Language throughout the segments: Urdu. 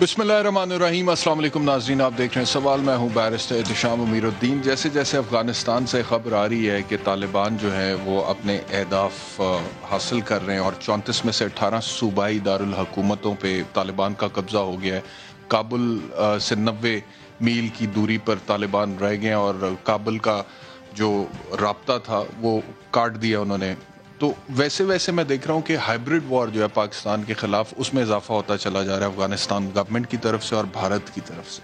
بسم اللہ الرحمن الرحیم. السلام علیکم ناظرین, آپ دیکھ رہے ہیں سوال. میں ہوں بیرسٹر احتشام امیر الدین. جیسے جیسے افغانستان سے خبر آ رہی ہے کہ طالبان جو ہے وہ اپنے اہداف حاصل کر رہے ہیں اور 34 میں سے 18 صوبائی دارالحکومتوں پہ طالبان کا قبضہ ہو گیا ہے. کابل سے 90 میل کی دوری پر طالبان رہ گئے اور کابل کا جو رابطہ تھا وہ کاٹ دیا انہوں نے. تو ویسے ویسے میں دیکھ رہا ہوں کہ ہائبرڈ وار جو ہے پاکستان کے خلاف اس میں اضافہ ہوتا چلا جا رہا ہے افغانستان گورنمنٹ کی طرف سے اور بھارت کی طرف سے.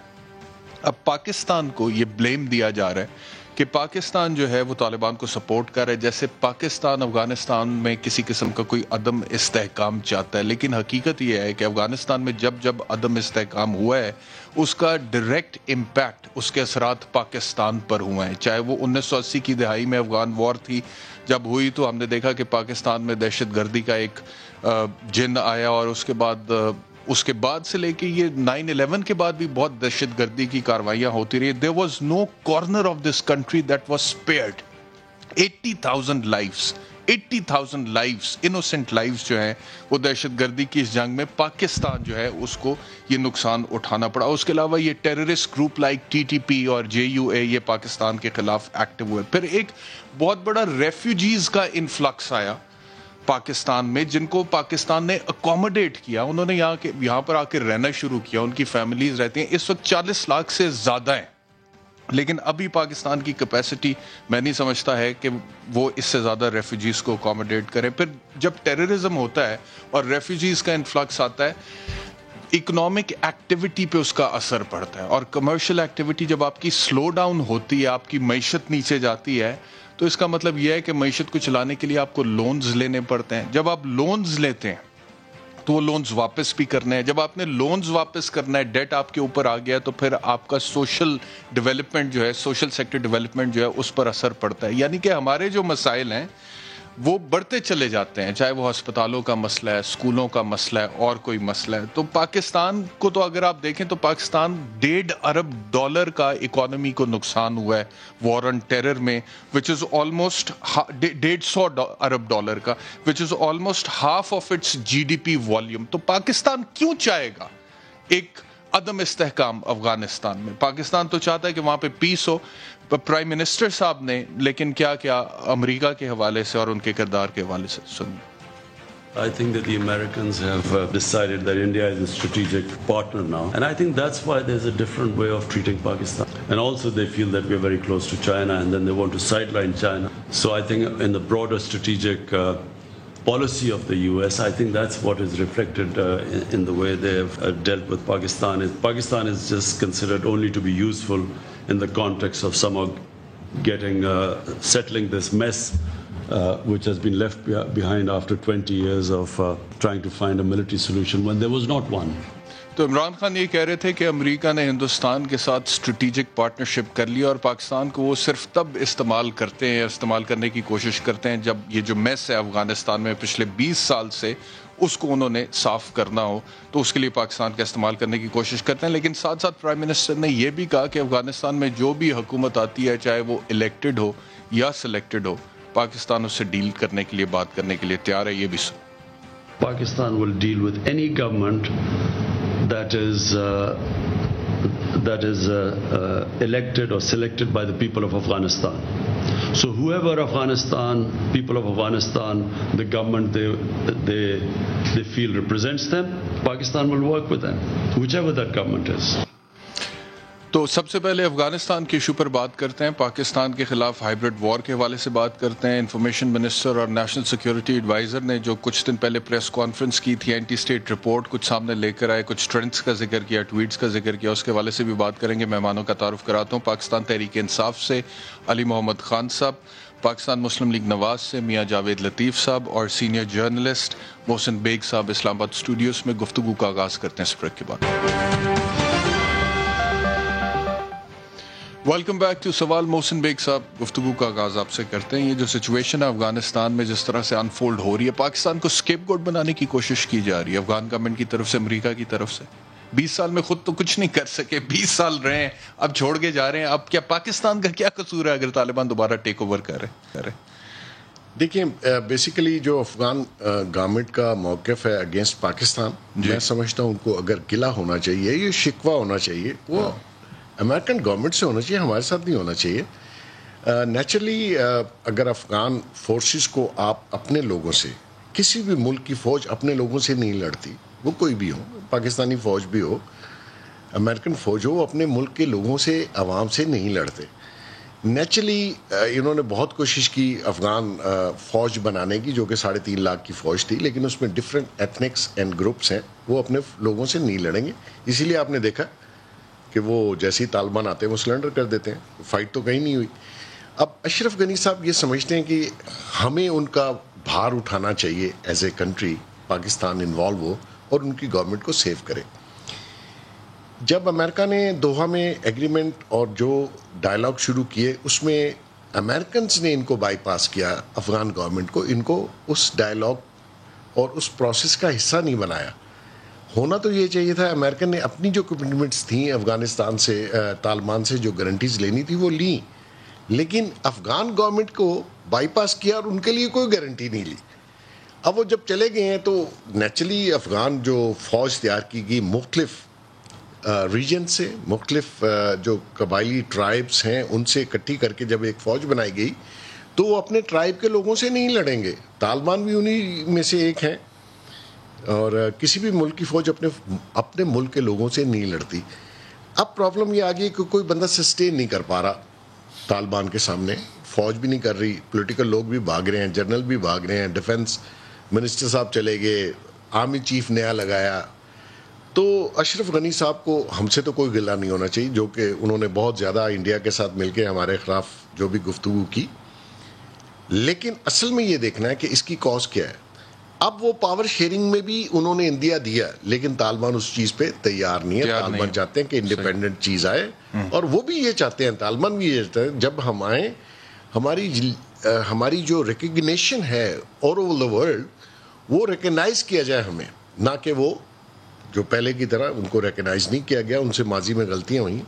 اب پاکستان کو یہ بلیم دیا جا رہا ہے کہ پاکستان جو ہے وہ طالبان کو سپورٹ کر رہا ہے, جیسے پاکستان افغانستان میں کسی قسم کا کوئی عدم استحکام چاہتا ہے. لیکن حقیقت یہ ہے کہ افغانستان میں جب جب عدم استحکام ہوا ہے اس کا ڈائریکٹ امپیکٹ, اس کے اثرات پاکستان پر ہوئے ہیں. چاہے وہ 1980 کی دہائی میں افغان وار تھی, جب ہوئی تو ہم نے دیکھا کہ پاکستان میں دہشت گردی کا ایک جن آیا, اور اس کے بعد سے لے کے یہ 9/11 کے بعد بھی بہت دہشت گردی کی کاروائیاں ہوتی رہی. There was no corner of this country that was spared. 80,000 lives, innocent lives جو ہیں وہ دہشت گردی کی اس جنگ میں پاکستان جو ہے اس کو یہ نقصان اٹھانا پڑا. اس کے علاوہ یہ ٹیررسٹ گروپ لائک TTP اور JUA یہ پاکستان کے خلاف ایکٹیو ہوئے. پھر ایک بہت بڑا ریفیوجیز کا انفلکس آیا پاکستان میں, جن کو پاکستان نے اکوموڈیٹ کیا. انہوں نے یہاں پر آ کے رہنا شروع کیا, ان کی فیملیز رہتی ہیں. اس وقت 40 لاکھ سے زیادہ ہیں, لیکن ابھی پاکستان کی کیپیسٹی میں نہیں سمجھتا ہے کہ وہ اس سے زیادہ ریفیوجیز کو اکوموڈیٹ کرے. پھر جب ٹیررزم ہوتا ہے اور ریفیوجیز کا انفلکس آتا ہے, اکنامک ایکٹیویٹی پہ اس کا اثر پڑتا ہے, اور کمرشل ایکٹیویٹی جب آپ کی سلو ڈاؤن ہوتی ہے, آپ کی معیشت نیچے جاتی ہے, تو اس کا مطلب یہ ہے کہ معیشت کو چلانے کے لیے آپ کو لونز لینے پڑتے ہیں. جب آپ لونز لیتے ہیں تو وہ لونز واپس بھی کرنے ہیں. جب آپ نے لونز واپس کرنا ہے, ڈیٹ آپ کے اوپر آ گیا, تو پھر آپ کا سوشل ڈیولپمنٹ جو ہے, سوشل سیکٹر ڈیولپمنٹ جو ہے اس پر اثر پڑتا ہے. یعنی کہ ہمارے جو مسائل ہیں وہ بڑھتے چلے جاتے ہیں, چاہے وہ ہسپتالوں کا مسئلہ ہے, اسکولوں کا مسئلہ ہے, اور کوئی مسئلہ ہے. تو پاکستان کو تو اگر آپ دیکھیں تو پاکستان $1.5 ارب کا اکانومی کو نقصان ہوا ہے وار آن ٹیرر میں, وچ از آلموسٹ $150 ارب کا, which is almost half of its GDP volume. تو پاکستان کیوں چاہے گا ایک عدم استحکام افغانستان میں؟ پاکستان تو چاہتا ہے کہ وہاں پہ پیس ہو. پرائم منسٹر صاحب نے لیکن کیا امریکہ کے حوالے سے اور ان کے کردار کے حوالے سے سنیے. I think that the Americans have decided that India is a strategic partner now, and I think that's why there's a different way of treating Pakistan. And also they feel that we're very close to China, and then they want to sideline China. So I think in the broader strategic policy of the US, I think that's what is reflected in the way they have dealt with Pakistan. Pakistan is just considered only to be useful in the context of somehow settling this mess which has been left behind after 20 years of trying to find a military solution when there was not one. تو عمران خان یہ کہہ رہے تھے کہ امریکہ نے ہندوستان کے ساتھ اسٹریٹجک پارٹنرشپ کر لی, اور پاکستان کو وہ صرف تب استعمال کرنے کی کوشش کرتے ہیں جب یہ جو میس ہے افغانستان میں پچھلے 20 سال سے, اس کو انہوں نے صاف کرنا ہو, تو اس کے لیے پاکستان کا استعمال کرنے کی کوشش کرتے ہیں. لیکن ساتھ ساتھ پرائم منسٹر نے یہ بھی کہا کہ افغانستان میں جو بھی حکومت آتی ہے, چاہے وہ الیکٹڈ ہو یا سلیکٹڈ ہو, پاکستان اس سے ڈیل کرنے کے لیے, بات کرنے کے لیے تیار ہے. یہ بھی Pakistan will deal with any government that is elected or selected by the people of Afghanistan. So whoever people of Afghanistan, the government they feel represents them, Pakistan will work with them, whichever that government is. تو سب سے پہلے افغانستان کے ایشو پر بات کرتے ہیں, پاکستان کے خلاف ہائبرڈ وار کے حوالے سے بات کرتے ہیں. انفارمیشن منسٹر اور نیشنل سیکیورٹی ایڈوائزر نے جو کچھ دن پہلے پریس کانفرنس کی تھی, اینٹی اسٹیٹ رپورٹ کچھ سامنے لے کر آئے, کچھ ٹرینڈز کا ذکر کیا, ٹویٹس کا ذکر کیا, اس کے حوالے سے بھی بات کریں گے. مہمانوں کا تعارف کراتا ہوں. پاکستان تحریک انصاف سے علی محمد خان صاحب, پاکستان مسلم لیگ نواز سے میاں جاوید لطیف صاحب, اور سینئر جرنلسٹ محسن بیگ صاحب اسلام آباد اسٹوڈیوز میں. گفتگو کا آغاز کرتے ہیں اس بریک کے بعد. ویلکم بیک ٹو سوال. محسن بیگ صاحب, گفتگو کا آغاز آپ سے کرتے ہیں. یہ جو سچویشن ہے افغانستان میں جس طرح سے انفولڈ ہو رہی ہے, پاکستان کو اسکیپ گوٹ بنانے کی کوشش کی جا رہی ہے افغان گورنمنٹ کی طرف سے, امریکہ کی طرف سے. 20 سال میں خود تو کچھ نہیں کر سکے, 20 سال رہے ہیں, اب چھوڑ کے جا رہے ہیں. اب کیا پاکستان کا کیا قصور ہے اگر طالبان دوبارہ ٹیک اوور کر رہے؟ دیکھیں بیسیکلی جو افغان گورنمنٹ کا موقف ہے اگینسٹ پاکستان، میں سمجھتا ہوں ان کو اگر گلہ ہونا چاہیے، یہ شکوہ ہونا چاہیے، وہ امریکن گورنمنٹ سے ہونا چاہیے، ہمارے ساتھ نہیں ہونا چاہیے. نیچرلی اگر افغان فورسز کو آپ اپنے لوگوں سے، کسی بھی ملک کی فوج اپنے لوگوں سے نہیں لڑتی، وہ کوئی بھی ہو، پاکستانی فوج بھی ہو، امریکن فوج ہو، وہ اپنے ملک کے لوگوں سے، عوام سے نہیں لڑتے. نیچرلی انہوں نے بہت کوشش کی افغان فوج بنانے کی، جو کہ 3.5 لاکھ کی فوج تھی، لیکن اس میں ڈفرینٹ ایتھنکس اینڈ گروپس ہیں، وہ اپنے لوگوں سے نہیں لڑیں گے. اسی لیے آپ نے دیکھا کہ وہ جیسے ہی طالبان آتے ہیں وہ سلنڈر کر دیتے ہیں، فائٹ تو کہیں نہیں ہوئی. اب اشرف غنی صاحب یہ سمجھتے ہیں کہ ہمیں ان کا بھار اٹھانا چاہیے as a country, Pakistan involve ہو اور ان کی گورنمنٹ کو سیو کرے. جب امریکہ نے دوحہ میں ایگریمنٹ اور جو ڈائلاگ شروع کیے، اس میں امریکنز نے ان کو بائی پاس کیا، افغان گورنمنٹ کو، ان کو اس ڈائلاگ اور اس پروسیس کا حصہ نہیں بنایا. ہونا تو یہ چاہیے تھا، امریکن نے اپنی جو کمٹمنٹس تھیں افغانستان سے، طالبان سے جو گارنٹیز لینی تھی وہ لیں، لیکن افغان گورنمنٹ کو بائی پاس کیا اور ان کے لیے کوئی گارنٹی نہیں لی. اب وہ جب چلے گئے ہیں تو نیچرلی افغان جو فوج تیار کی گئی مختلف ریجن سے، مختلف جو قبائلی ٹرائبس ہیں ان سے اکٹھی کر کے جب ایک فوج بنائی گئی تو وہ اپنے ٹرائب کے لوگوں سے نہیں لڑیں گے. طالبان بھی انہی میں سے ایک ہیں، اور کسی بھی ملک کی فوج اپنے ملک کے لوگوں سے نہیں لڑتی. اب پرابلم یہ آ گئی کہ کوئی بندہ سسٹین نہیں کر پا رہا طالبان کے سامنے، فوج بھی نہیں کر رہی، پولیٹیکل لوگ بھی بھاگ رہے ہیں، جنرل بھی بھاگ رہے ہیں، ڈیفنس منسٹر صاحب چلے گئے، آرمی چیف نیا لگایا. تو اشرف غنی صاحب کو ہم سے تو کوئی گلہ نہیں ہونا چاہیے، جو کہ انہوں نے بہت زیادہ انڈیا کے ساتھ مل کے ہمارے خلاف جو بھی گفتگو کی، لیکن اصل میں یہ دیکھنا ہے کہ اس کی کاز کیا ہے. اب وہ پاور شیئرنگ میں بھی انہوں نے انڈیا دیا، لیکن طالبان اس چیز پہ تیار نہیں ہے. طالبان چاہتے ہیں کہ انڈیپینڈنٹ چیز آئے، اور وہ بھی یہ چاہتے ہیں، طالبان بھی یہ چاہتے ہیں جب ہم آئیں ہماری جو ریکگنیشن ہے آل اوور دا ورلڈ وہ ریکگنائز کیا جائے ہمیں، نہ کہ وہ جو پہلے کی طرح ان کو ریکگنائز نہیں کیا گیا، ان سے ماضی میں غلطیاں ہوئیں.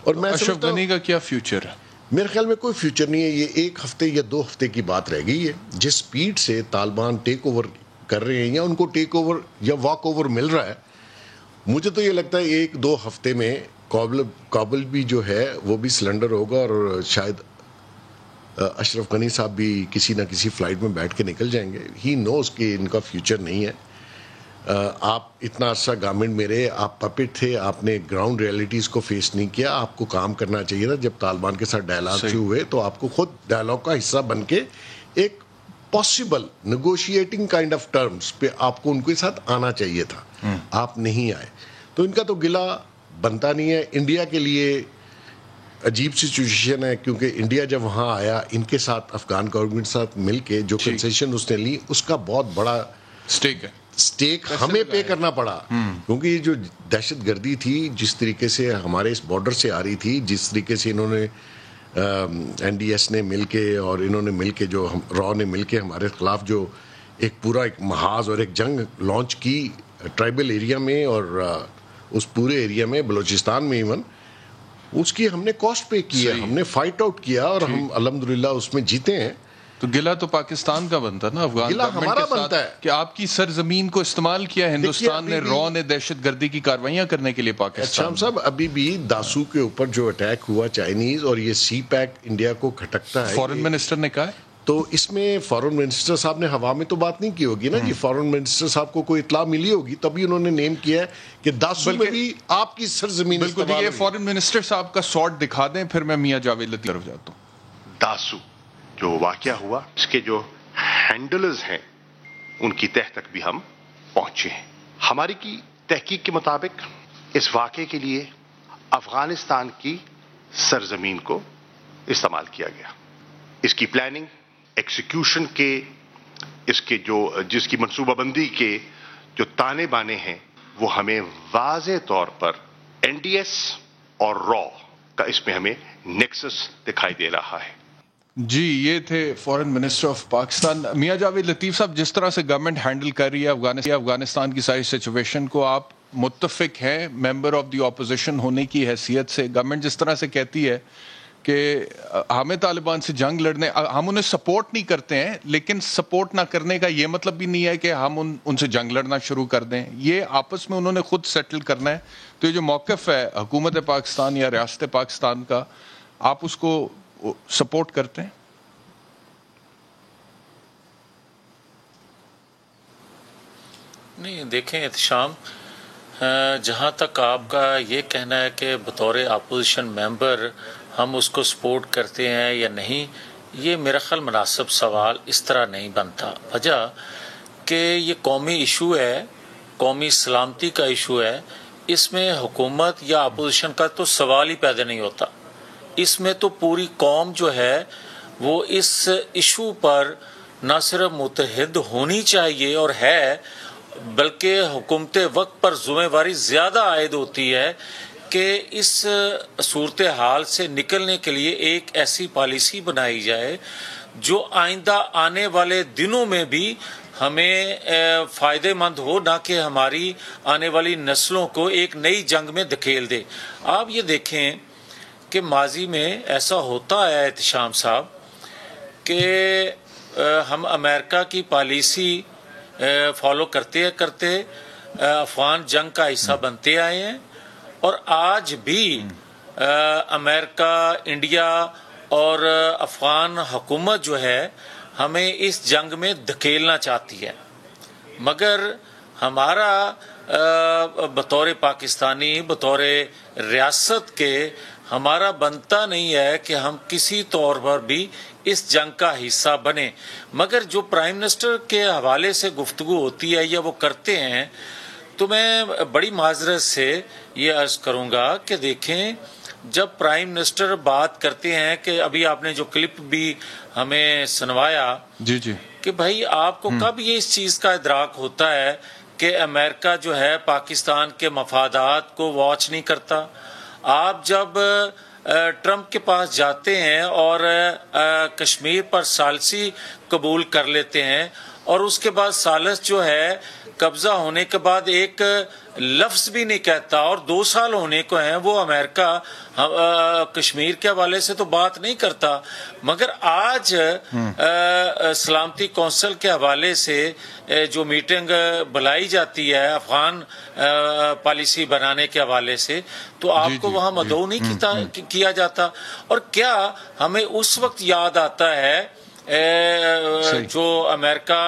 اور میں اشرف غنی کا کیا فیوچر ہے؟ میرے خیال میں کوئی فیوچر نہیں ہے. یہ 1 ہفتے یا 2 ہفتے کی بات رہ گئی ہے. جس سپیڈ سے طالبان ٹیک اوور کر رہے ہیں یا ان کو ٹیک اوور یا واک اوور مل رہا ہے، مجھے تو یہ لگتا ہے 1-2 ہفتے میں کابل بھی جو ہے وہ بھی سلنڈر ہوگا، اور شاید اشرف غنی صاحب بھی کسی نہ کسی فلائٹ میں بیٹھ کے نکل جائیں گے. ہی نوز کہ ان کا فیوچر نہیں ہے. آپ اتنا عرصہ گورنمنٹ میں رہے، آپ پپٹ تھے، آپ نے گراؤنڈ ریئلٹیز کو فیس نہیں کیا. آپ کو کام کرنا چاہیے تھا جب طالبان کے ساتھ ڈائلاگ شروع ہوئے تو آپ کو خود ڈائلاگ کا حصہ بن کے ایک possible negotiating kind of terms پہ آپ کو ان کے ساتھ آنا چاہیے تھا. آپ نہیں آئے تو ان کا تو گلہ بنتا نہیں ہے. انڈیا کے لیے عجیب سچویشن ہے، کیونکہ انڈیا جب وہاں آیا ان کے ساتھ افغان گورنمنٹ کے ساتھ مل کے جو کنسیشن اس نے لی، اس کا بہت بڑا اسٹیک ہمیں پے کرنا پڑا. کیونکہ یہ جو دہشت گردی تھی، جس طریقے سے ہمارے اس بارڈر سے آ رہی تھی، جس طریقے سے انہوں نے این ڈی ایس نے مل کے اور انہوں نے مل کے جو را نے مل کے ہمارے خلاف جو ایک پورا ایک محاذ اور ایک جنگ لانچ کی ٹرائبل ایریا میں اور اس پورے ایریا میں، بلوچستان میں ایون، اس کی ہم نے کاسٹ پے کی ہے. ہم نے فائٹ آؤٹ کیا اور ہم الحمدللہ اس میں جیتے ہیں. تو گلہ تو پاکستان کا بنتا نا افغان گورنمنٹ کے ساتھ کہ آپ کی سرزمین کو استعمال کیا ہندوستان نے، را نے دہشت گردی کی کاروائیاں کرنے کے لیے پاکستان. شام صاحب ابھی بھی داسو کے اوپر جو اٹیک ہوا چائنیز، اور یہ سی پیک انڈیا کو کھٹکتا ہے، فارن منسٹر نے کہا ہے. تو اس میں فارن منسٹر صاحب نے ہوا میں تو بات نہیں کی ہوگی نا جی. فارن منسٹر صاحب کو کوئی اطلاع ملی ہوگی تبھی انہوں نے نیم کیا ہے کہ داسو میں بھی آپ کی سرزمین. بالکل. یہ فارن منسٹر صاحب کا شارٹ دکھا دیں پھر میں میاں جاوید لطیف طرف جاتا ہوں. داسو جو واقعہ ہوا، اس کے جو ہینڈلرز ہیں ان کی تہ تک بھی ہم پہنچے ہیں. ہماری کی تحقیق کے مطابق اس واقعے کے لیے افغانستان کی سرزمین کو استعمال کیا گیا. اس کی پلاننگ، ایکسیکیوشن کے، اس کے جس کی منصوبہ بندی کے جو تانے بانے ہیں وہ ہمیں واضح طور پر این ڈی ایس اور را کا اس میں ہمیں نیکسس دکھائی دے رہا ہے. جی یہ تھے فارن منسٹر آف پاکستان. میاں جاوید لطیف صاحب، جس طرح سے گورنمنٹ ہینڈل کر رہی ہے افغانستان کی ساری سچویشن کو، آپ متفق ہیں ممبر آف دی اپوزیشن ہونے کی حیثیت سے؟ گورنمنٹ جس طرح سے کہتی ہے کہ ہمیں طالبان سے جنگ لڑنے، ہم انہیں سپورٹ نہیں کرتے ہیں، لیکن سپورٹ نہ کرنے کا یہ مطلب بھی نہیں ہے کہ ہم ان سے جنگ لڑنا شروع کر دیں. یہ آپس میں انہوں نے خود سیٹل کرنا ہے. تو یہ جو موقف ہے حکومت پاکستان یا ریاست پاکستان کا، آپ اس کو سپورٹ کرتے ہیں؟ نہیں، دیکھیں احتشام، جہاں تک آپ کا یہ کہنا ہے کہ بطور اپوزیشن ممبر ہم اس کو سپورٹ کرتے ہیں یا نہیں، یہ میرا خیال مناسب سوال اس طرح نہیں بنتا. وجہ کہ یہ قومی ایشو ہے، قومی سلامتی کا ایشو ہے. اس میں حکومت یا اپوزیشن کا تو سوال ہی پیدا نہیں ہوتا. اس میں تو پوری قوم جو ہے وہ اس ایشو پر نہ صرف متحد ہونی چاہیے اور ہے، بلکہ حکومت وقت پر ذمہ داری زیادہ عائد ہوتی ہے کہ اس صورتحال سے نکلنے کے لیے ایک ایسی پالیسی بنائی جائے جو آئندہ آنے والے دنوں میں بھی ہمیں فائدہ مند ہو، نہ کہ ہماری آنے والی نسلوں کو ایک نئی جنگ میں دھکیل دے. آپ یہ دیکھیں کہ ماضی میں ایسا ہوتا ہے احتشام صاحب کہ ہم امریکہ کی پالیسی فالو کرتے افغان جنگ کا حصہ بنتے آئے ہیں، اور آج بھی امریکہ، انڈیا اور افغان حکومت جو ہے ہمیں اس جنگ میں دھکیلنا چاہتی ہے. مگر ہمارا بطور پاکستانی، بطور ریاست کے، ہمارا بنتا نہیں ہے کہ ہم کسی طور پر بھی اس جنگ کا حصہ بنے. مگر جو پرائم منسٹر کے حوالے سے گفتگو ہوتی ہے یا وہ کرتے ہیں، تو میں بڑی معذرت سے یہ عرض کروں گا کہ دیکھیں، جب پرائم منسٹر بات کرتے ہیں کہ ابھی آپ نے جو کلپ بھی ہمیں سنوایا، جی کہ بھائی آپ کو کب یہ اس چیز کا ادراک ہوتا ہے کہ امریکہ جو ہے پاکستان کے مفادات کو واچ نہیں کرتا. آپ جب ٹرمپ کے پاس جاتے ہیں اور کشمیر پر ثالثی قبول کر لیتے ہیں، اور اس کے بعد ثالث جو ہے قبضہ ہونے کے بعد ایک لفظ بھی نہیں کہتا، اور 2 سال ہونے کو ہیں وہ امریکہ کشمیر کے حوالے سے تو بات نہیں کرتا. مگر آج سلامتی کونسل کے حوالے سے جو میٹنگ بلائی جاتی ہے افغان پالیسی بنانے کے حوالے سے، تو آپ کو وہاں مدعو نہیں کیا جاتا. اور کیا ہمیں اس وقت یاد آتا ہے جو امریکہ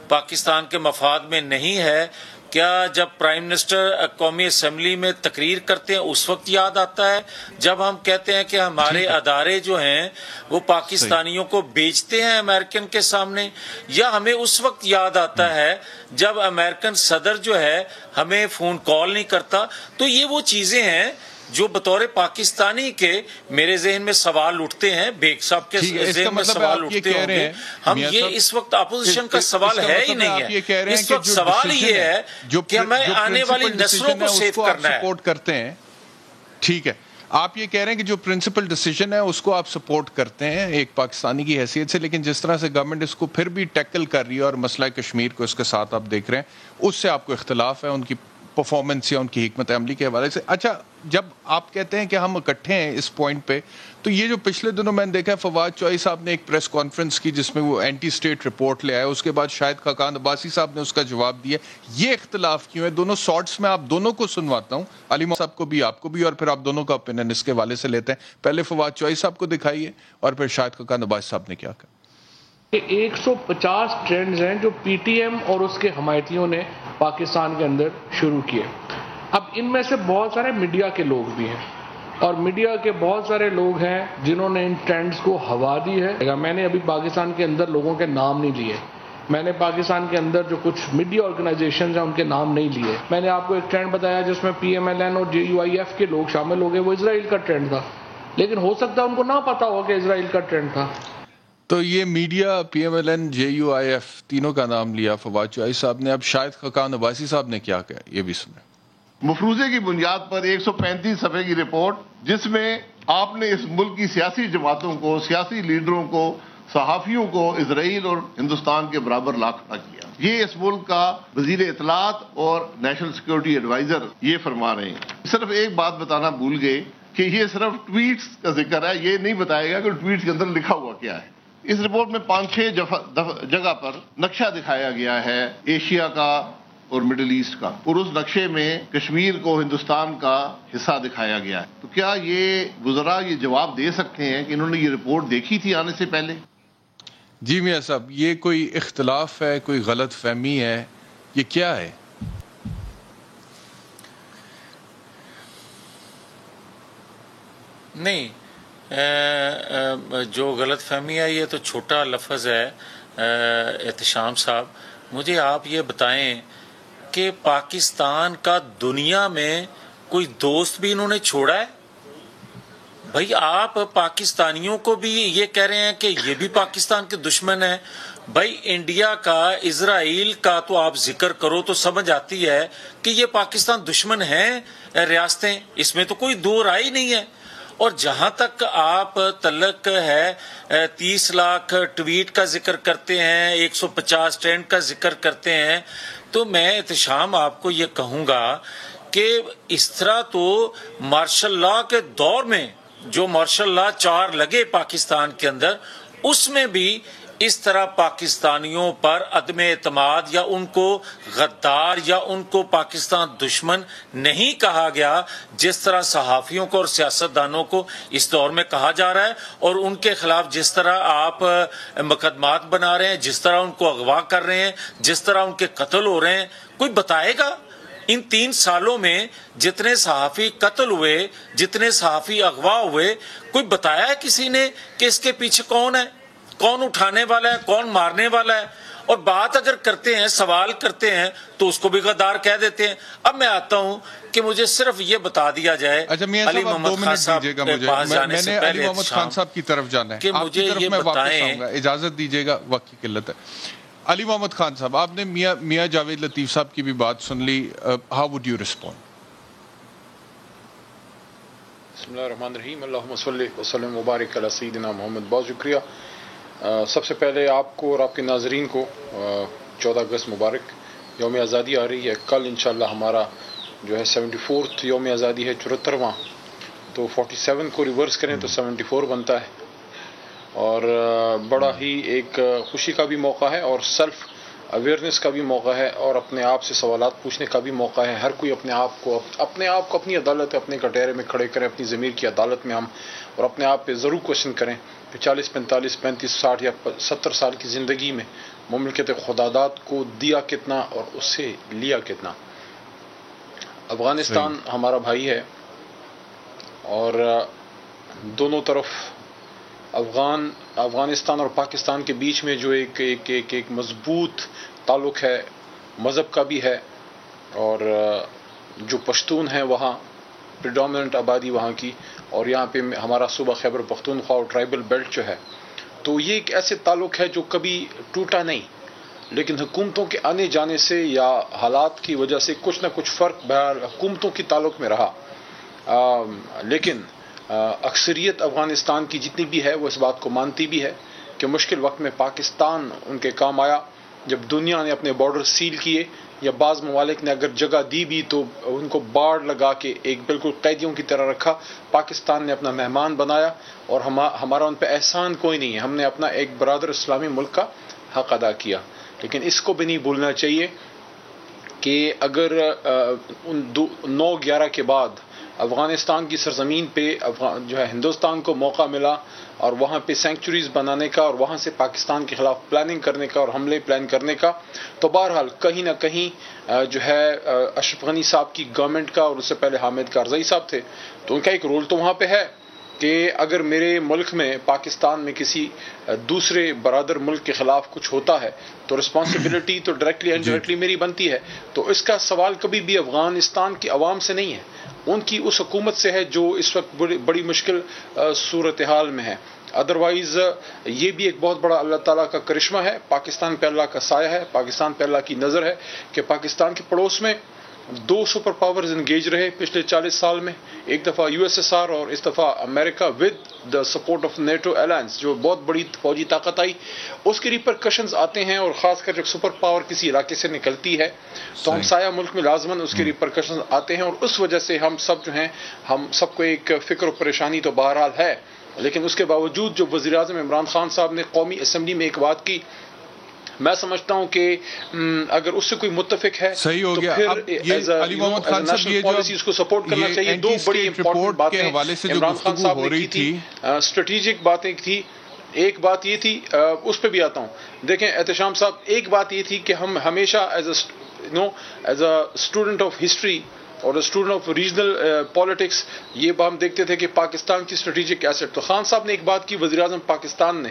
پاکستان کے مفاد میں نہیں ہے، کیا جب پرائم منسٹر قومی اسمبلی میں تقریر کرتے ہیں اس وقت یاد آتا ہے؟ جب ہم کہتے ہیں کہ ہمارے ادارے جو ہیں وہ پاکستانیوں کو بیچتے ہیں امریکن کے سامنے، یا ہمیں اس وقت یاد آتا ہے جب امریکن صدر جو ہے ہمیں فون کال نہیں کرتا؟ تو یہ وہ چیزیں ہیں جو بطور پاکستانی کے میرے ذہن میں سوال اٹھتے ہیں، بیگ صاحب کے ذہن میں سوال اٹھتے ہوں گے. ہم یہ اس وقت اپوزیشن کا سوال ہے ہی نہیں ہے. اس وقت سوال یہ ہے کہ ہمیں آنے والی نسلوں کو سیو کرنا ہے. سپورٹ کرتے ہیں، ٹھیک ہے. آپ یہ کہہ رہے ہیں کہ جو پرنسپل ڈیسیجن ہے اس کو آپ سپورٹ کرتے ہیں ایک پاکستانی کی حیثیت سے، لیکن جس طرح سے گورنمنٹ اس کو پھر بھی ٹیکل کر رہی ہے اور مسئلہ کشمیر کو اس کے ساتھ آپ دیکھ رہے ہیں، اس سے آپ کو اختلاف ہے ان کی پرفارمنس یا ان کی حکمت عملی کے حوالے سے. اچھا، جب آپ کہتے ہیں کہ ہم اکٹھے ہیں اس پوائنٹ پہ، تو یہ جو پچھلے دنوں میں نے دیکھا ہے فواد چوہی صاحب نے ایک پریس کانفرنس کی جس میں وہ اینٹی اسٹیٹ رپورٹ لے آئے، اس کے بعد شاہد خاقان عباسی صاحب نے اس کا جواب دیا. یہ اختلاف کیوں ہے؟ دونوں سارٹس میں آپ دونوں کو سنواتا ہوں، علی محمد صاحب کو بھی، آپ کو بھی، اور پھر آپ دونوں کا اوپینین اس کے حوالے سے لیتے ہیں. پہلے فواد چوہی صاحب کو دکھائیے اور پھر شاہد خاقان عباسی صاحب نے کیا کہا. 150 ٹرینڈز ہیں جو پی ٹی ایم اور اس کے حمایتیوں نے پاکستان کے اندر شروع کیے. اب ان میں سے بہت سارے میڈیا کے لوگ بھی ہیں، اور میڈیا کے بہت سارے لوگ ہیں جنہوں نے ان ٹرینڈز کو ہوا دی ہے. میں نے ابھی پاکستان کے اندر لوگوں کے نام نہیں لیے، میں نے پاکستان کے اندر جو کچھ میڈیا آرگنائزیشنز ہیں ان کے نام نہیں لیے. میں نے آپ کو ایک ٹرینڈ بتایا جس میں پی ایم ایل این اور جے یو آئی ایف کے لوگ شامل ہو گئے، وہ اسرائیل کا ٹرینڈ تھا، لیکن ہو سکتا ہے ان کو نہ پتا ہو کہ اسرائیل کا ٹرینڈ تھا. تو یہ media, P M L N, J U I F, تینوں کا نام لیا فواد چوہی صاحب نے. اب شاہد خاقان عباسی صاحب نے کیا کہا یہ بھی سنیں. مفروضے کی بنیاد پر 135 صفحے کی رپورٹ، جس میں آپ نے اس ملک کی سیاسی جماعتوں کو، سیاسی لیڈروں کو، صحافیوں کو اسرائیل اور ہندوستان کے برابر لا کھڑا کیا. یہ اس ملک کا وزیر اطلاعات اور نیشنل سیکورٹی ایڈوائزر یہ فرما رہے ہیں. صرف ایک بات بتانا بھول گئے کہ یہ صرف ٹویٹس کا ذکر ہے، یہ نہیں بتائے گا کہ ٹویٹس کے اندر لکھا ہوا کیا ہے۔ اس رپورٹ میں 5-6 جگہ پر نقشہ دکھایا گیا ہے ایشیا کا اور مڈل ایسٹ کا، اور اس نقشے میں کشمیر کو ہندوستان کا حصہ دکھایا گیا ہے۔ تو کیا یہ وزراء یہ جواب دے سکتے ہیں کہ انہوں نے یہ رپورٹ دیکھی تھی آنے سے پہلے؟ جی میاں صاحب، یہ کوئی اختلاف ہے، کوئی غلط فہمی ہے، یہ کیا ہے؟ نہیں، جو غلط فہمی ہے یہ تو چھوٹا لفظ ہے احتشام صاحب۔ مجھے آپ یہ بتائیں کہ پاکستان کا دنیا میں کوئی دوست بھی انہوں نے چھوڑا ہے؟ بھائی آپ پاکستانیوں کو بھی یہ کہہ رہے ہیں کہ یہ بھی پاکستان کے دشمن ہیں۔ بھائی انڈیا کا، اسرائیل کا تو آپ ذکر کرو تو سمجھ آتی ہے کہ یہ پاکستان دشمن ہیں ریاستیں، اس میں تو کوئی دو رائے نہیں ہے۔ اور جہاں تک آپ تعلق ہے 30 لاکھ ٹویٹ کا ذکر کرتے ہیں، 150 ٹرینڈ کا ذکر کرتے ہیں، تو میں احتشام آپ کو یہ کہوں گا کہ اس طرح تو مارشل لاء کے دور میں جو مارشل لاء 4 لگے پاکستان کے اندر، اس میں بھی اس طرح پاکستانیوں پر عدم اعتماد یا ان کو غدار یا ان کو پاکستان دشمن نہیں کہا گیا، جس طرح صحافیوں کو اور سیاستدانوں کو اس دور میں کہا جا رہا ہے، اور ان کے خلاف جس طرح آپ مقدمات بنا رہے ہیں، جس طرح ان کو اغوا کر رہے ہیں، جس طرح ان کے قتل ہو رہے ہیں۔ کوئی بتائے گا ان 3 سالوں میں جتنے صحافی قتل ہوئے، جتنے صحافی اغوا ہوئے، کوئی بتایا ہے کسی نے کہ اس کے پیچھے کون ہے، کون اٹھانے والا ہے، کون مارنے والا ہے؟ اور بات اگر کرتے ہیں، سوال کرتے ہیں، تو اس کو بھی غدار کہہ دیتے ہیں۔ اب میں آتا ہوں کہ مجھے صرف یہ بتا دیا جائے، علی محمد خان صاحب دیجیے گا مجھے، میں نے علی محمد خان صاحب کی طرف جانا ہے، کہ آپ مجھے کی طرف یہ میں واپس بتائیں، آؤں گا، اجازت دیجیے گا، وقت کی قلت ہے۔ علی محمد خان صاحب، آپ نے میاں جاوید لطیف صاحب کی بھی بات سن لی، ہاؤ وڈ یو ریسپونڈ؟ بسم اللہ الرحمن الرحیم، اللہم صلی وسلم وبارک علی سیدنا محمد۔ بہت شکریہ۔ سب سے پہلے آپ کو اور آپ کے ناظرین کو 14 اگست مبارک۔ یوم آزادی آ رہی ہے، کل انشاءاللہ ہمارا جو ہے 74 یوم آزادی ہے، 74واں، تو 47 کو ریورس کریں تو 74 بنتا ہے، اور بڑا ہی ایک خوشی کا بھی موقع ہے اور سیلف اویئرنیس کا بھی موقع ہے، اور اپنے آپ سے سوالات پوچھنے کا بھی موقع ہے۔ ہر کوئی اپنے آپ کو اپنی عدالت، اپنے کٹہرے میں کھڑے کریں، اپنی ضمیر کی عدالت میں ہم، اور اپنے آپ پہ ضرور کوشچن کریں کہ 40، 45، 35، 60 یا 70 سال کی زندگی میں مملکت خداداد کو دیا کتنا اور اس سے لیا کتنا۔ افغانستان ہمارا بھائی ہے، اور دونوں طرف افغانستان اور پاکستان کے بیچ میں جو ایک مضبوط تعلق ہے، مذہب کا بھی ہے، اور جو پشتون ہیں وہاں پریڈومیننٹ آبادی وہاں کی، اور یہاں پہ ہمارا صوبہ خیبر پختونخوا اور ٹرائبل بیلٹ جو ہے، تو یہ ایک ایسے تعلق ہے جو کبھی ٹوٹا نہیں، لیکن حکومتوں کے آنے جانے سے یا حالات کی وجہ سے کچھ نہ کچھ فرق بہرحال حکومتوں کی تعلق میں رہا، لیکن اکثریت افغانستان کی جتنی بھی ہے وہ اس بات کو مانتی بھی ہے کہ مشکل وقت میں پاکستان ان کے کام آیا۔ جب دنیا نے اپنے بارڈر سیل کیے یا بعض ممالک نے اگر جگہ دی بھی تو ان کو باڑ لگا کے ایک بالکل قیدیوں کی طرح رکھا، پاکستان نے اپنا مہمان بنایا، اور ہمارا ان پہ احسان کوئی نہیں ہے، ہم نے اپنا ایک برادر اسلامی ملک کا حق ادا کیا۔ لیکن اس کو بھی نہیں بھولنا چاہیے کہ اگر 9/11 کے بعد افغانستان کی سرزمین پہ جو ہے ہندوستان کو موقع ملا اور وہاں پہ سینکچوریز بنانے کا اور وہاں سے پاکستان کے خلاف پلاننگ کرنے کا اور حملے پلان کرنے کا، تو بہرحال کہیں نہ کہیں جو ہے اشرف غنی صاحب کی گورنمنٹ کا، اور اس سے پہلے حامد کارزئی صاحب تھے، تو ان کا ایک رول تو وہاں پہ ہے کہ اگر میرے ملک میں پاکستان میں کسی دوسرے برادر ملک کے خلاف کچھ ہوتا ہے تو رسپانسبلٹی تو ڈائریکٹلی اینڈ ڈائریکٹلی میری بنتی ہے۔ تو اس کا سوال کبھی بھی افغانستان کی عوام سے نہیں ہے، ان کی اس حکومت سے ہے جو اس وقت بڑی مشکل صورتحال میں ہے۔ ادروائز یہ بھی ایک بہت بڑا اللہ تعالیٰ کا کرشمہ ہے، پاکستان پہ اللہ کا سایہ ہے، پاکستان پہ اللہ کی نظر ہے کہ پاکستان کے پڑوس میں دو سپر پاورز انگیج رہے پچھلے 40 سال میں, ایک دفعہ USSR اور اس دفعہ America with the support of NATO alliance, جو بہت بڑی فوجی طاقت آئی. اس کے ریپرکشنز آتے ہیں, اور خاص کر جب سپر پاور کسی علاقے سے نکلتی ہے تو ہم سایہ ملک میں لازماً اس کے ریپرکشنز آتے ہیں, اور اس وجہ سے ہم سب جو ہیں, ہم سب کو ایک فکر و پریشانی تو بہرحال ہے. لیکن اس کے باوجود جو وزیر اعظم عمران خان صاحب نے قومی اسمبلی میں ایک بات کی, میں سمجھتا ہوں کہ اگر اس سے کوئی متفق ہے صحیح ہو گیا. اب یہ علی محمد خان صاحب یہ پالیسی اس کو سپورٹ کرنا چاہیے. دو بڑی امپورٹنٹ باتیں عمران خان صاحب نے کی تھی, اسٹریٹجک باتیں تھی. ایک بات یہ تھی, اس پہ بھی آتا ہوں. دیکھیں احتشام صاحب, ایک بات یہ تھی کہ ہم ہمیشہ as a student of history اور اسٹوڈنٹ آف ریجنل پالیٹکس یہ ہم دیکھتے تھے کہ پاکستان کی اسٹریٹجک ایسٹ. تو خان صاحب نے ایک بات کی وزیر اعظم پاکستان نے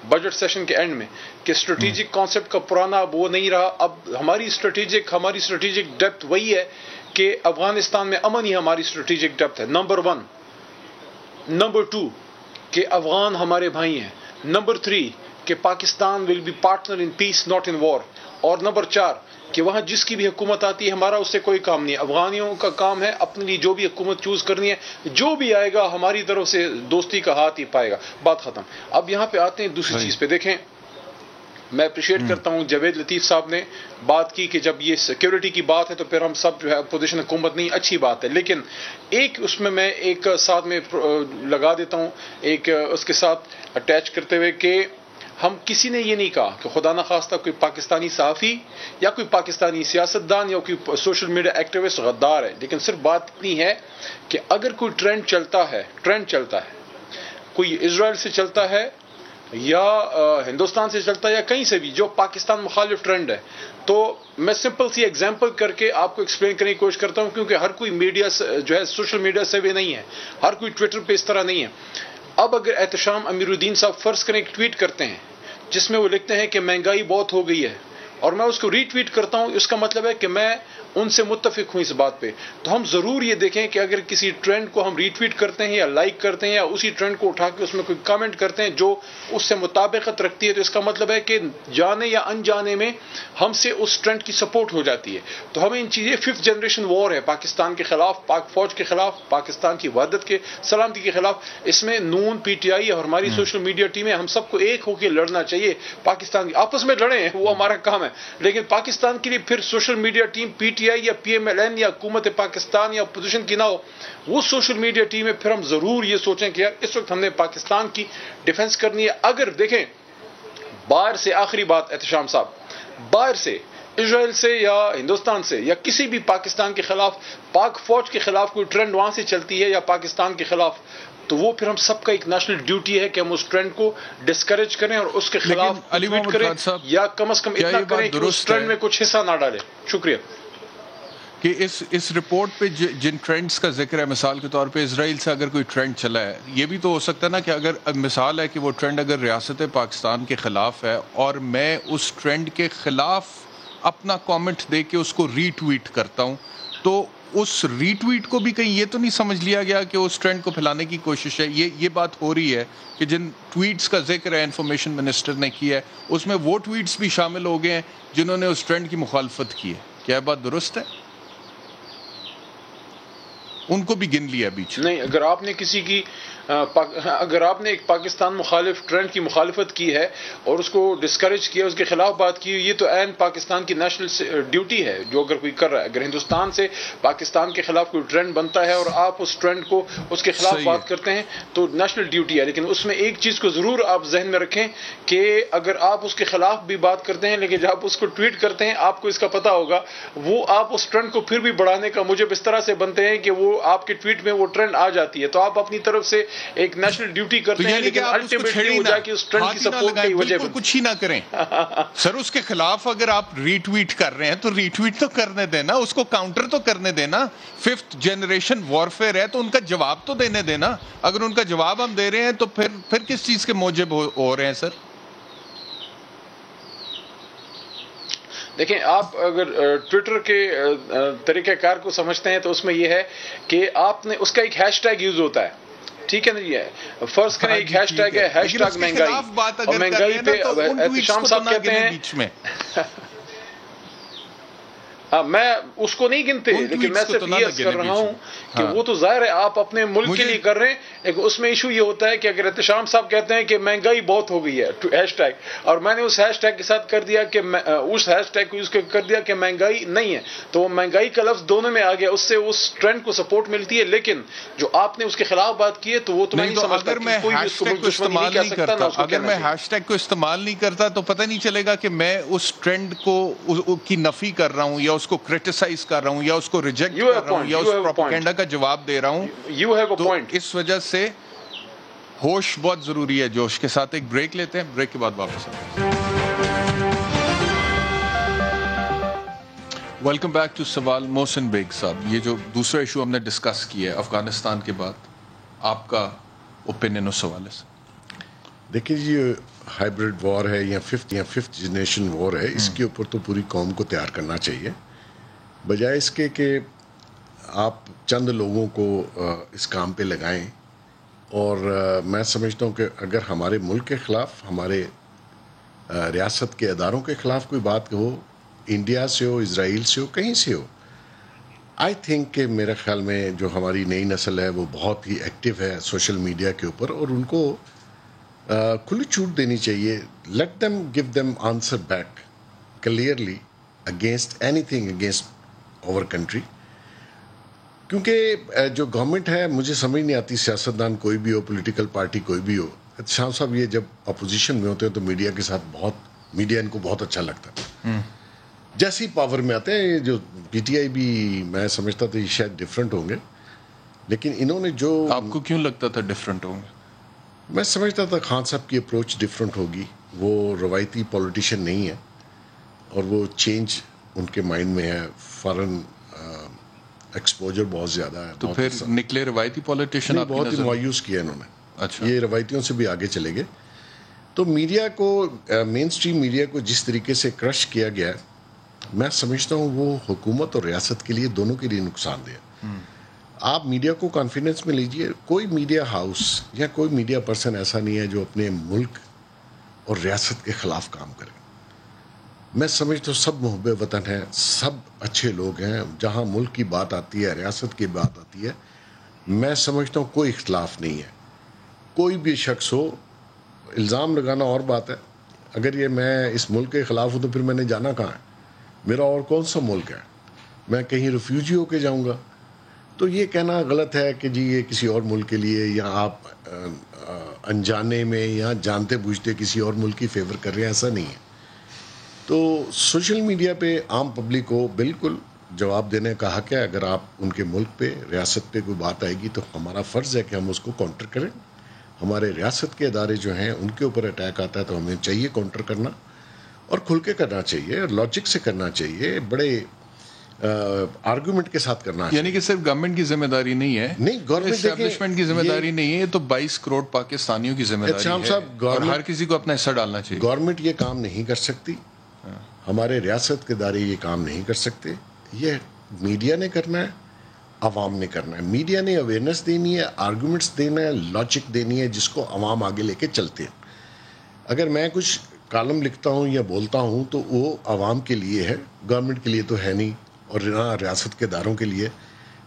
بجٹ سیشن کے اینڈ میں, کہ اسٹریٹجک کانسیپٹ کا پرانا اب وہ نہیں رہا. اب ہماری اسٹریٹجک ڈیپتھ وہی ہے کہ افغانستان میں امن ہی ہماری اسٹریٹجک ڈیپتھ ہے, نمبر 1. نمبر 2 کہ افغان ہمارے بھائی ہیں. نمبر 3 کہ Pakistan will be partner in peace not in war. اور نمبر 4 کہ وہاں جس کی بھی حکومت آتی ہے ہمارا اس سے کوئی کام نہیں ہے. افغانیوں کا کام ہے اپنے لیے جو بھی حکومت چوز کرنی ہے, جو بھی آئے گا ہماری طرف سے دوستی کا ہاتھ ہی پائے گا. بات ختم. اب یہاں پہ آتے ہیں دوسری چیز پہ. دیکھیں میں اپریشیٹ کرتا ہوں جاوید لطیف صاحب نے بات کی کہ جب یہ سیکیورٹی کی بات ہے تو پھر ہم سب جو ہے اپوزیشن حکومت نہیں, اچھی بات ہے. لیکن ایک اس میں ایک ساتھ میں لگا دیتا ہوں, ایک اس کے ساتھ اٹیچ کرتے ہوئے, کہ ہم کسی نے یہ نہیں کہا کہ خدا نخواستہ کوئی پاکستانی صحافی یا کوئی پاکستانی سیاستدان یا کوئی سوشل میڈیا ایکٹیوسٹ غدار ہے. لیکن صرف بات اتنی ہے کہ اگر کوئی ٹرینڈ چلتا ہے, کوئی اسرائیل سے چلتا ہے یا ہندوستان سے چلتا ہے یا کہیں سے بھی, جو پاکستان مخالف ٹرینڈ ہے, تو میں سمپل سی ایگزامپل کر کے آپ کو ایکسپلین کرنے کی کوشش کرتا ہوں, کیونکہ ہر کوئی میڈیا جو ہے سوشل میڈیا سے بھی نہیں ہے, ہر کوئی ٹویٹر پہ اس طرح نہیں ہے. اب اگر احتشام امیر الدین صاحب فرض کریں ایک ٹویٹ کرتے ہیں جس میں وہ لکھتے ہیں کہ مہنگائی بہت ہو گئی ہے, اور میں اس کو ری ٹویٹ کرتا ہوں, اس کا مطلب ہے کہ میں ان سے متفق ہوں اس بات پہ. تو ہم ضرور یہ دیکھیں کہ اگر کسی ٹرینڈ کو ہم ری ٹویٹ کرتے ہیں یا لائک کرتے ہیں یا اسی ٹرینڈ کو اٹھا کے اس میں کوئی کامنٹ کرتے ہیں جو اس سے مطابقت رکھتی ہے, تو اس کا مطلب ہے کہ جانے یا انجانے میں ہم سے اس ٹرینڈ کی سپورٹ ہو جاتی ہے. تو ہمیں ان چیزیں 5th جنریشن وار ہے پاکستان کے خلاف, پاک فوج کے خلاف, پاکستان کی وحدت کے سلامتی کے خلاف. اس میں نون PTI اور ہماری سوشل میڈیا ٹیمیں ہم سب کو ایک ہو کے لڑنا چاہیے. پاکستان آپس میں لڑیں, وہ ہمارا کام ہے, لیکن پاکستان کے لیے پھر سوشل میڈیا ٹیم PTI یا PMLN یا حکومت پاکستان یا اپوزیشن کی نہ ہو, وہ سوشل میڈیا ٹیم ہے. پھر ہم ضرور یہ سوچیں کہ یار اس وقت ہم نے پاکستان کی ڈیفنس کرنی ہے. اگر دیکھیں باہر سے, آخری بات احتشام صاحب, باہر سے اسرائیل سے یا ہندوستان سے یا کسی بھی پاکستان کے خلاف, پاک فوج کے خلاف کوئی ٹرینڈ وہاں سے چلتی ہے یا پاکستان کے خلاف, تو وہ پھر ہم سب کا ایک نیشنل ڈیوٹی ہے کہ ہم اس ٹرینڈ کو ڈسکریج کریں اور اس کے خلاف ٹویٹ کریں, یا کم از کم اتنا کریں کہ اس ٹرینڈ میں کچھ حصہ نہ ڈالیں. شکریہ. کہ اس رپورٹ پہ جن ٹرینڈز کا ذکر ہے, مثال کے طور پہ اسرائیل سے اگر کوئی ٹرینڈ چلا ہے, یہ بھی تو ہو سکتا ہے نا کہ اگر مثال ہے کہ وہ ٹرینڈ اگر ریاست پاکستان کے خلاف ہے اور میں اس ٹرینڈ کے خلاف اپنا کامنٹ دے کے اس کو ری ٹویٹ کرتا ہوں, تو اس ری ٹویٹ کو بھی کہیں یہ تو نہیں سمجھ لیا گیا کہ اس ٹرینڈ کو پھیلانے کی کوشش ہے. یہ بات ہو رہی ہے کہ جن ٹویٹس کا ذکر ہے انفارمیشن منسٹر نے کیا ہے, اس میں وہ ٹویٹس بھی شامل ہو گئے ہیں جنہوں نے اس ٹرینڈ کی مخالفت کی ہے. کیا بات درست ہے؟ ان کو بھی گن لیا بیچ نہیں. اگر آپ نے ایک پاکستان مخالف ٹرینڈ کی مخالفت کی ہے اور اس کو ڈسکریج کیا, اس کے خلاف بات کی, یہ تو عین پاکستان کی نیشنل ڈیوٹی ہے جو اگر کوئی کر رہا ہے. اگر ہندوستان سے پاکستان کے خلاف کوئی ٹرینڈ بنتا ہے اور آپ اس ٹرینڈ کو اس کے خلاف بات کرتے ہیں تو نیشنل ڈیوٹی ہے. لیکن اس میں ایک چیز کو ضرور آپ ذہن میں رکھیں کہ اگر آپ اس کے خلاف بھی بات کرتے ہیں لیکن جب آپ اس کو ٹویٹ کرتے ہیں, آپ کو اس کا پتہ ہوگا, وہ آپ اس ٹرینڈ کو پھر بھی بڑھانے کا موجب اس طرح سے بنتے ہیں کہ وہ آپ کے ٹویٹ میں وہ ٹرینڈ آ جاتی ہے. تو آپ اپنی طرف سے ایک نیشنل ڈیوٹی کرتے ہیں, لیکن الٹیمیٹلی وہ جا کے اس ٹرینڈ کی سپورٹ کی وجہ سے کچھ ہی نہ کریں. سر اس کے خلاف اگر آپ ری ٹویٹ کر رہے ہیں تو ری ٹویٹ تو کرنے دینا, اس کو کاؤنٹر تو کرنے دینا. 5th جنریشن وارفیئر ہے تو ان کا جواب تو دینے دینا. اگر ان کا جواب ہم دے رہے ہیں تو پھر کس چیز کے موجب ہو رہے ہیں سر؟ دیکھیں, آپ اگر ٹویٹر کے طریقہ کار کو سمجھتے ہیں تو اس میں یہ ہے کہ آپ نے اس کا ایک ہیش ٹیگ یوز ہوتا ہے, ٹھیک ہے نا. یہ فرض کریں ایک ہیش ٹیگ ہے, ہیش ٹیگ مہنگائی, اور مہنگائی پہ احتشام صاحب کہتے ہیں ہاں میں اس کو نہیں گنتے, لیکن میں صرف یہ عرض کر رہا ہوں کہ وہ تو ظاہر ہے آپ اپنے ملک کے لیے کر رہے ہیں. ایک اس میں ایشو یہ ہوتا ہے کہ اگر احتشام صاحب کہتے ہیں کہ مہنگائی بہت ہو گئی ہے ہیش ٹیگ, اور میں نے اس ہیش ٹیگ کے ساتھ کر دیا کہ اس ہیش ٹیگ کو یوز کر دیا کہ مہنگائی نہیں ہے, تو وہ مہنگائی کا لفظ دونوں میں آ گیا, اس سے اس ٹرینڈ کو سپورٹ ملتی ہے. لیکن جو آپ نے اس کے خلاف بات کی ہے تو وہ تو میں نہیں سمجھتا کہ کوئی اس کو دشمنی نہیں کہہ سکتا, نہ اس کو اگر میں ہیش ٹیگ کو استعمال نہیں کرتا تو پتہ نہیں چلے گا کہ میں اس ٹرینڈ کو کی نفی کر رہا ہوں, یا اس کو کرٹیسائز کر رہا ہوں, یا اس کو ریجیکٹ کر رہا ہوں, یا اس پروپیگنڈا کا جواب دے رہا ہوں. تو اس وجہ سے ہوش بہت ضروری ہے. جوش کے ساتھ ایک بریک لیتے ہیں, بریک کے بعد واپس آتے ہیں. ویلکم بیک ٹو سوال. محسن بیگ صاحب, یہ جو دوسرا ایشو ہم نے ڈسکس کیا ہے افغانستان کے بعد, آپ کا اوپینین اس حوالے سے؟ دیکھیے یہ ہائیبرڈ وار ہے یا ففتھ جنریشن وار ہے, اس کے اوپر تو پوری قوم کو تیار کرنا چاہیے, بجائے اس کے کہ آپ چند لوگوں کو اس کام پہ لگائیں. اور میں سمجھتا ہوں کہ اگر ہمارے ملک کے خلاف, ہمارے ریاست کے اداروں کے خلاف کوئی بات ہو, انڈیا سے ہو, اسرائیل سے ہو, کہیں سے ہو, آئی تھنک کہ میرے خیال میں جو ہماری نئی نسل ہے وہ بہت ہی ایکٹیو ہے سوشل میڈیا کے اوپر, اور ان کو کھلی چھوٹ دینی چاہیے. Let them give them answer back clearly against anything against our country. کیونکہ جو گورنمنٹ ہے, مجھے سمجھ نہیں آتی, سیاستدان کوئی بھی ہو, پولیٹیکل پارٹی کوئی بھی ہو, شاہ صاحب یہ جب اپوزیشن میں ہوتے ہیں تو میڈیا کے ساتھ میڈیا ان کو بہت اچھا لگتا ہے. جیسے ہی پاور میں آتے ہیں, جو پی ٹی آئی بھی میں سمجھتا تھا یہ شاید ڈفرینٹ ہوں گے, لیکن انہوں نے جو, آپ کو کیوں لگتا تھا ڈفرینٹ ہوں گے؟ میں سمجھتا تھا خان صاحب کی اپروچ ڈفرینٹ ہوگی. وہ روایتی پولیٹیشین نہیں ہے, اور وہ چینج ان کے مائنڈ میں ہے. فارن ایکسپوجر بہت زیادہ ہے. تو پھر نکلے روایتی پولیٹیشین بہت ہی مایوس کیا انہوں نے. اچھا, یہ روایتیوں سے بھی آگے چلے گئے. تو میڈیا کو, مین اسٹریم میڈیا کو جس طریقے سے کرش کیا گیا ہے, میں سمجھتا ہوں وہ حکومت اور ریاست کے لیے, دونوں کے لیے نقصان دہ ہے. آپ میڈیا کو کانفیڈنس میں لیجئے. کوئی میڈیا ہاؤس یا کوئی میڈیا پرسن ایسا نہیں ہے جو اپنے ملک اور ریاست کے خلاف کام کرے. میں سمجھتا ہوں سب محب وطن ہیں, سب اچھے لوگ ہیں. جہاں ملک کی بات آتی ہے, ریاست کی بات آتی ہے, میں سمجھتا ہوں کوئی اختلاف نہیں ہے. کوئی بھی شخص ہو, الزام لگانا اور بات ہے. اگر یہ میں اس ملک کے خلاف ہوں تو پھر میں نے جانا کہاں ہے؟ میرا اور کون سا ملک ہے؟ میں کہیں ریفیوجی ہو کے جاؤں گا؟ تو یہ کہنا غلط ہے کہ جی یہ کسی اور ملک کے لیے, یا آپ انجانے میں یا جانتے بوجھتے کسی اور ملک کی فیور کر رہے ہیں, ایسا نہیں ہے. تو سوشل میڈیا پہ عام پبلک کو بالکل جواب دینے کا حق ہے. اگر آپ ان کے ملک پہ, ریاست پہ کوئی بات آئے گی تو ہمارا فرض ہے کہ ہم اس کو کاؤنٹر کریں. ہمارے ریاست کے ادارے جو ہیں ان کے اوپر اٹیک آتا ہے تو ہمیں چاہیے کاؤنٹر کرنا, اور کھل کے کرنا چاہیے, لاجک سے کرنا چاہیے, بڑے آرگومنٹ کے ساتھ کرنا چاہیے. یعنی کہ صرف گورنمنٹ کی ذمہ داری نہیں ہے, نہیں گورنمنٹ اسٹیبلشمنٹ کی ذمہ داری نہیں ہے, یہ تو 22 کروڑ پاکستانیوں کی ذمہ داری ہے, اور ہر کسی کو اپنا حصہ ڈالنا چاہیے. گورنمنٹ یہ کام نہیں کر سکتی, ہمارے ریاست کے ادارے یہ کام نہیں کر سکتے. یہ میڈیا نے کرنا ہے, عوام نے کرنا ہے. میڈیا نے اویئرنیس دینی ہے, آرگومنٹس دینا ہے, لاجک دینی ہے, جس کو عوام آگے لے کے چلتے ہیں. اگر میں کچھ کالم لکھتا ہوں یا بولتا ہوں تو وہ عوام کے لیے ہے, گورنمنٹ کے لیے تو ہے نہیں, اور نہ ریاست کے اداروں کے لیے.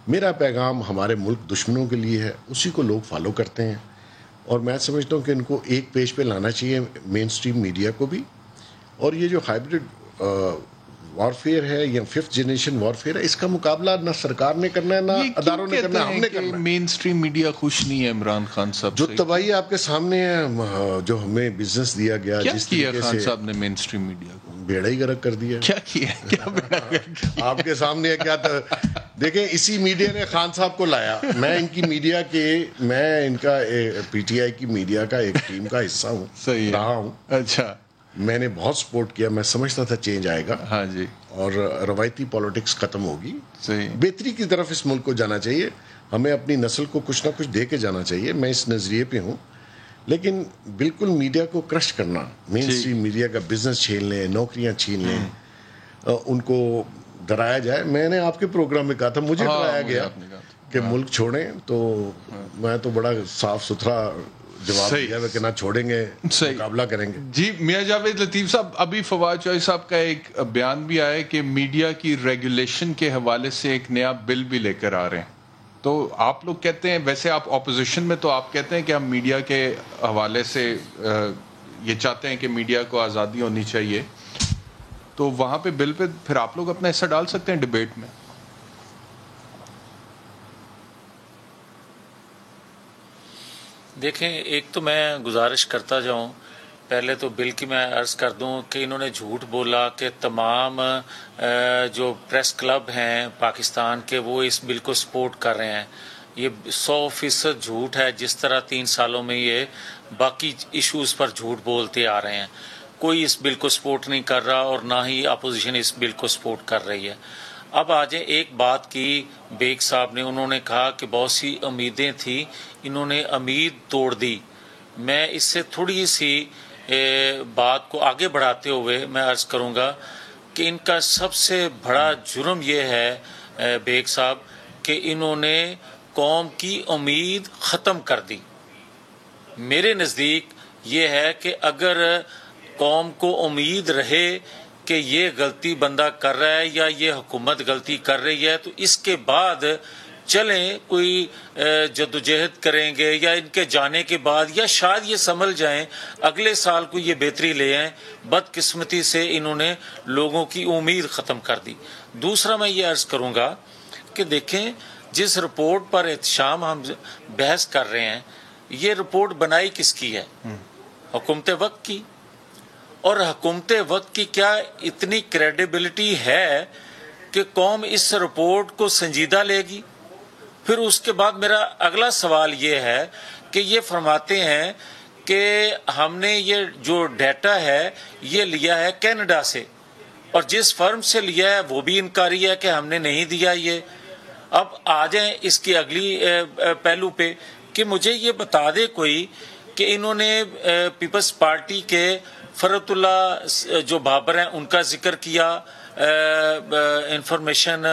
میرا پیغام ہمارے ملک دشمنوں کے لیے ہے, اسی کو لوگ فالو کرتے ہیں. اور میں سمجھتا ہوں کہ ان کو ایک پیج پہ لانا چاہیے, مین اسٹریم میڈیا کو بھی. اور یہ جو ہائبرڈ وارفیئر ہے یا ففتھ جنریشن وارفیئر ہے, اس کا مقابلہ نہ سرکار نے کرنا ہے, نہ اداروں نے کرنا ہے, ہم نے کرنا ہے. مین اسٹریم میڈیا خوش نہیں ہے عمران خان صاحب جو تباہی آپ کے سامنے ہے, جو ہمیں بزنس دیا گیا, کیا جس کیا طریقے خان سے صاحب نے مین اسٹریم میڈیا کو بیڑا ہی غرق کر دیا. کیا کیا, کیا بیڑا غرق کیا؟ آپ کے سامنے ہے کیا تھا. دیکھیں اسی میڈیا نے خان صاحب کو لایا. میں ان کی میڈیا کے, میں ان کا پی ٹی آئی کی میڈیا کا ایک ٹیم کا حصہ ہوں, صحیح رہا ہوں. اچھا, میں نے بہت سپورٹ کیا, میں سمجھتا تھا چینج آئے گا, ہاں جی, اور روایتی پالیٹکس ختم ہوگی, صحیح, بہتری کی طرف اس ملک کو جانا چاہیے. ہمیں اپنی نسل کو کچھ نہ کچھ دے کے جانا چاہیے. میں اس نظریے پہ ہوں. لیکن بالکل میڈیا کو کرش کرنا, مین اسٹریم میڈیا کا بزنس چھین لیں, نوکریاں چھین لیں, ان کو ڈرایا جائے. میں نے آپ کے پروگرام میں کہا تھا, مجھے ڈرایا گیا کہ ملک چھوڑیں, تو میں تو بڑا صاف ستھرا جواب دیا کہ نہ چھوڑیں گے, مقابلہ کریں گے. جی میاں جاوید لطیف صاحب, ابھی فواد چوہدری صاحب کا ایک بیان بھی آیا کہ میڈیا کی ریگولیشن کے حوالے سے ایک نیا بل بھی لے کر آ رہے ہیں, تو آپ لوگ کہتے ہیں, ویسے آپ اپوزیشن میں تو آپ کہتے ہیں کہ ہم میڈیا کے حوالے سے یہ چاہتے ہیں کہ میڈیا کو آزادی ہونی چاہیے, تو وہاں پہ بل پہ پھر آپ لوگ اپنا حصہ ڈال سکتے ہیں ڈیبیٹ میں. دیکھیں, ایک تو میں گزارش کرتا جاؤں, پہلے تو بل کی میں عرض کر دوں کہ انہوں نے جھوٹ بولا کہ تمام جو پریس کلب ہیں پاکستان کے وہ اس بل کو سپورٹ کر رہے ہیں. یہ 100% جھوٹ ہے, جس طرح 3 سالوں میں یہ باقی ایشوز پر جھوٹ بولتے آ رہے ہیں. کوئی اس بل کو سپورٹ نہیں کر رہا اور نہ ہی اپوزیشن اس بل کو سپورٹ کر رہی ہے. اب آج ایک بات کی بیگ صاحب نے, انہوں نے کہا کہ بہت سی امیدیں تھیں, انہوں نے امید توڑ دی. میں اس سے تھوڑی سی بات کو آگے بڑھاتے ہوئے میں عرض کروں گا کہ ان کا سب سے بڑا جرم یہ ہے بیگ صاحب کہ انہوں نے قوم کی امید ختم کر دی. میرے نزدیک یہ ہے کہ اگر قوم کو امید رہے کہ یہ غلطی بندہ کر رہا ہے یا یہ حکومت غلطی کر رہی ہے, تو اس کے بعد چلیں کوئی جدوجہد کریں گے, یا ان کے جانے کے بعد, یا شاید یہ سنبھل جائیں, اگلے سال کو یہ بہتری لے آئیں. بدقسمتی سے انہوں نے لوگوں کی امید ختم کر دی. دوسرا میں یہ عرض کروں گا کہ دیکھیں, جس رپورٹ پر احتشام ہم بحث کر رہے ہیں, یہ رپورٹ بنائی کس کی ہے؟ حکومت وقت کی. اور حکومت وقت کی کیا اتنی کریڈیبلٹی ہے کہ قوم اس رپورٹ کو سنجیدہ لے گی؟ پھر اس کے بعد میرا اگلا سوال یہ ہے کہ یہ فرماتے ہیں کہ ہم نے یہ جو ڈیٹا ہے یہ لیا ہے کینیڈا سے, اور جس فرم سے لیا ہے وہ بھی انکاری ہے کہ ہم نے نہیں دیا یہ. اب آ جائیں اس کی اگلی پہلو پہ کہ مجھے یہ بتا دے کوئی کہ انہوں نے پیپلز پارٹی کے فرت اللہ جو بابر ہیں ان کا ذکر کیا, انفارمیشن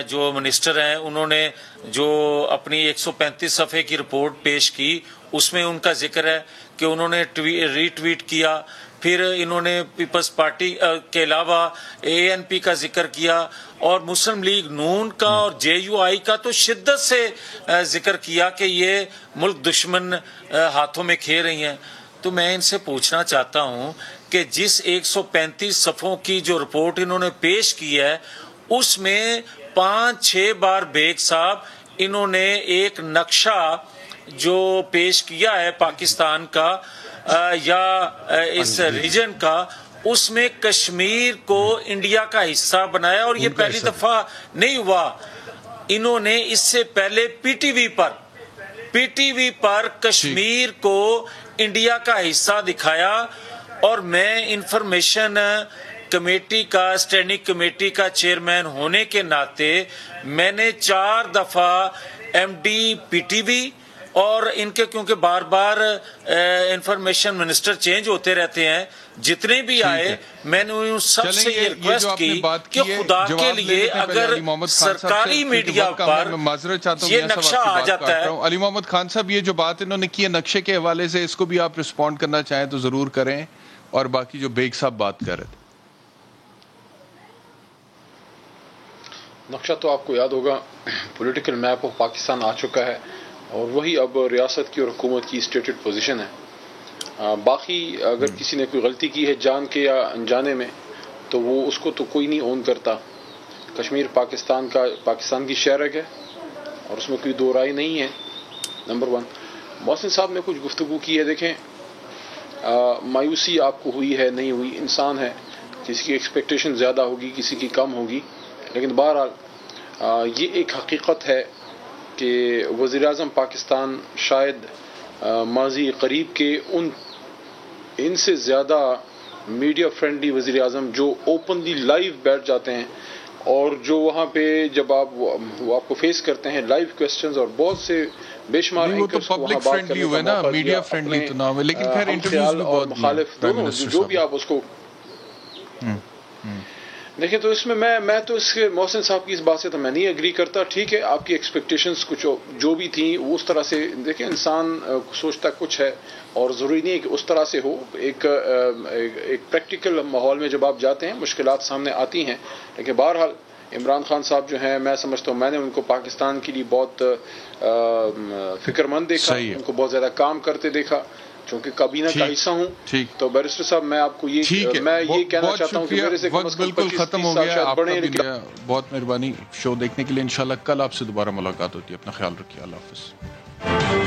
جو منسٹر ہیں انہوں نے جو اپنی 135 صفحے کی رپورٹ پیش کی اس میں ان کا ذکر ہے کہ انہوں نے ری ٹویٹ کیا. پھر انہوں نے پیپلز پارٹی کے علاوہ ANP کا ذکر کیا, اور مسلم لیگ نون کا اور JUI کا تو شدت سے ذکر کیا کہ یہ ملک دشمن ہاتھوں میں کھیل رہی ہیں. تو میں ان سے پوچھنا چاہتا ہوں کہ جس 135 صفحوں کی جو رپورٹ انہوں نے پیش کی ہے اس میں 5-6 بار بیگ صاحب انہوں نے ایک نقشہ جو پیش کیا ہے پاکستان کا یا اس ریجن کا, اس میں کشمیر کو انڈیا کا حصہ بنایا, اور یہ پہلی دفعہ نہیں ہوا. انہوں نے اس سے پہلے پی ٹی وی پر کشمیر کو انڈیا کا حصہ دکھایا, اور میں انفارمیشن کمیٹی کا اسٹینڈنگ کمیٹی کا چیئرمین ہونے کے ناطے میں نے 4 دفعہ MD PTV اور ان کے, کیونکہ بار بار انفارمیشن منسٹر چینج ہوتے رہتے ہیں, جتنے بھی آئے میں نے ان سب سے یہ ریکویسٹ کی کہ خدا کے لیے اگر سرکاری میڈیا پر یہ نقشہ آ جاتا ہے. علی محمد خان صاحب, یہ جو بات انہوں نے کی ہے نقشے کے حوالے سے, اس کو بھی آپ رسپونڈ کرنا چاہیں تو ضرور کریں, اور باقی جو بیگ صاحب بات کر رہے تھے. نقشہ تو آپ کو یاد ہوگا, پولیٹیکل میپ آف پاکستان آ چکا ہے, اور وہی اب ریاست کی اور حکومت کی اسٹیٹڈ پوزیشن ہے. باقی اگر کسی نے کوئی غلطی کی ہے جان کے یا انجانے میں تو وہ اس کو تو کوئی نہیں اون کرتا. کشمیر پاکستان کی شہرک ہے اور اس میں کوئی دو رائے نہیں ہے. نمبر 1. محسن صاحب نے کچھ گفتگو کی ہے. دیکھیں, مایوسی آپ کو ہوئی ہے نہیں ہوئی, انسان ہے, کسی کی ایکسپیکٹیشن زیادہ ہوگی کسی کی کم ہوگی, لیکن بہرحال یہ ایک حقیقت ہے کہ وزیر اعظم پاکستان شاید ماضی قریب کے ان سے زیادہ میڈیا فرینڈلی وزیر اعظم جو اوپنلی لائیو بیٹھ جاتے ہیں, اور جو وہاں پہ جب وہ آپ کو فیس کرتے ہیں لائیو کوسچنز, اور بہت سے بے شمار اینکرز کو وہاں بات کرنے کا موقع دیا, اپنے خیال اور مخالف دونوں جو بھی آپ اس کو. دیکھیں تو اس میں میں تو اس کے محسن صاحب کی اس بات سے تو میں نہیں ایگری کرتا. ٹھیک ہے آپ کی ایکسپیکٹیشنز کچھ جو بھی تھیں وہ اس طرح سے دیکھیں انسان سوچتا کچھ ہے اور ضروری نہیں ہے کہ اس طرح سے ہو. ایک پریکٹیکل ماحول میں جب آپ جاتے ہیں مشکلات سامنے آتی ہیں. لیکن بہرحال عمران خان صاحب جو ہیں میں سمجھتا ہوں میں نے ان کو پاکستان کے لیے بہت فکر مند دیکھا, ان کو بہت زیادہ کام کرتے دیکھا چونکہ کابینہ کا حصہ ہوں. تو بیرسٹر صاحب میں آپ کو یہ کہنا چاہتا ہوں کہ میرے سے وقت بالکل ختم ہو گیا. آپ کا بھی بہت مہربانی شو دیکھنے کے لیے. انشاءاللہ کل آپ سے دوبارہ ملاقات ہوتی ہے. اپنا خیال رکھیے. اللہ حافظ.